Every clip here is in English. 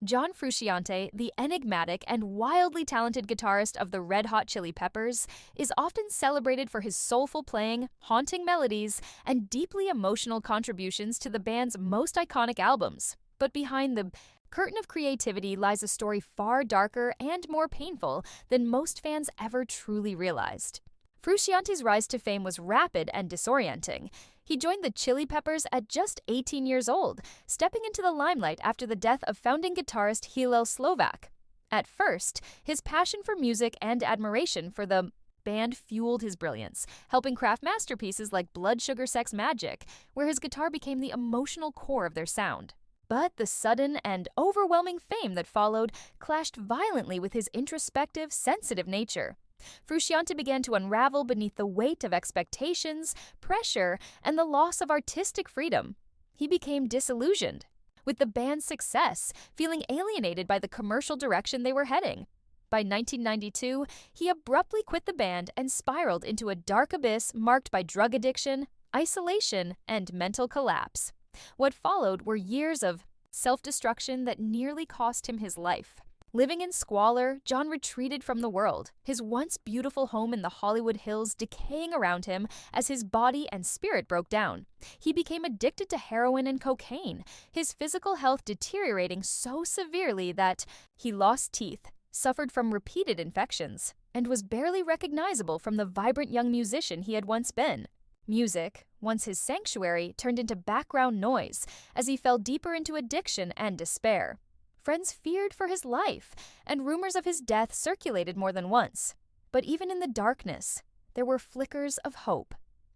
John Frusciante, the enigmatic and wildly talented guitarist of the Red Hot Chili Peppers, is often celebrated for his soulful playing, haunting melodies, and deeply emotional contributions to the band's most iconic albums. But behind the curtain of creativity lies a story far darker and more painful than most fans ever truly realized. Frusciante's rise to fame was rapid and disorienting. He joined the Chili Peppers at just 18 years old, stepping into the limelight after the death of founding guitarist Hillel Slovak. At first, his passion for music and admiration for the band fueled his brilliance, helping craft masterpieces like Blood Sugar Sex Magik, where his guitar became the emotional core of their sound. But the sudden and overwhelming fame that followed clashed violently with his introspective, sensitive nature. Frusciante began to unravel beneath the weight of expectations, pressure, and the loss of artistic freedom. He became disillusioned with the band's success, feeling alienated by the commercial direction they were heading. By 1992, he abruptly quit the band and spiraled into a dark abyss marked by drug addiction, isolation, and mental collapse. What followed were years of self-destruction that nearly cost him his life. Living in squalor, John retreated from the world, his once beautiful home in the Hollywood Hills decaying around him as his body and spirit broke down. He became addicted to heroin and cocaine, his physical health deteriorating so severely that he lost teeth, suffered from repeated infections, and was barely recognizable from the vibrant young musician he had once been. Music, once his sanctuary, turned into background noise as he fell deeper into addiction and despair. Friends feared for his life, and rumors of his death circulated more than once. But even in the darkness, there were flickers of hope.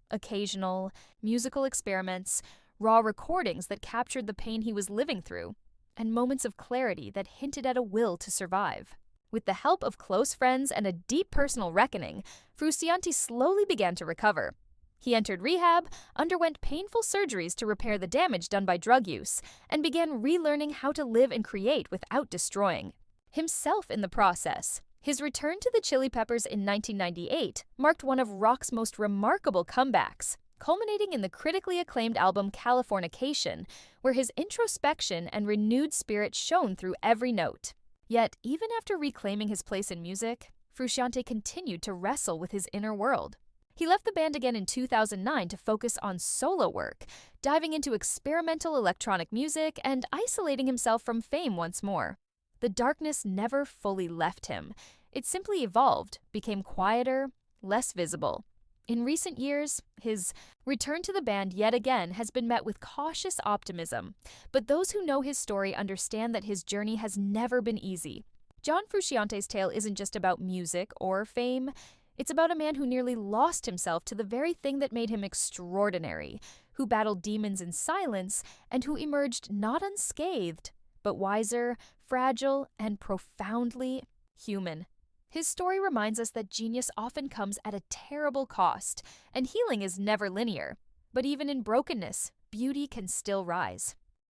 Occasional, musical experiments, raw recordings that captured the pain he was living through, and moments of clarity that hinted at a will to survive. With the help of close friends and a deep personal reckoning, Frusciante slowly began to recover. He entered rehab, underwent painful surgeries to repair the damage done by drug use, and began relearning how to live and create without destroying himself in the process. His return to the Chili Peppers in 1998 marked one of rock's most remarkable comebacks, culminating in the critically acclaimed album Californication, where his introspection and renewed spirit shone through every note. Yet, even after reclaiming his place in music, Frusciante continued to wrestle with his inner world. He left the band again in 2009 to focus on solo work, diving into experimental electronic music and isolating himself from fame once more. The darkness never fully left him. It simply evolved, became quieter, less visible. In recent years, his return to the band yet again has been met with cautious optimism, but those who know his story understand that his journey has never been easy. John Frusciante's tale isn't just about music or fame. It's about a man who nearly lost himself to the very thing that made him extraordinary, who battled demons in silence, and who emerged not unscathed, but wiser, fragile, and profoundly human. His story reminds us that genius often comes at a terrible cost, and healing is never linear. But even in brokenness, beauty can still rise.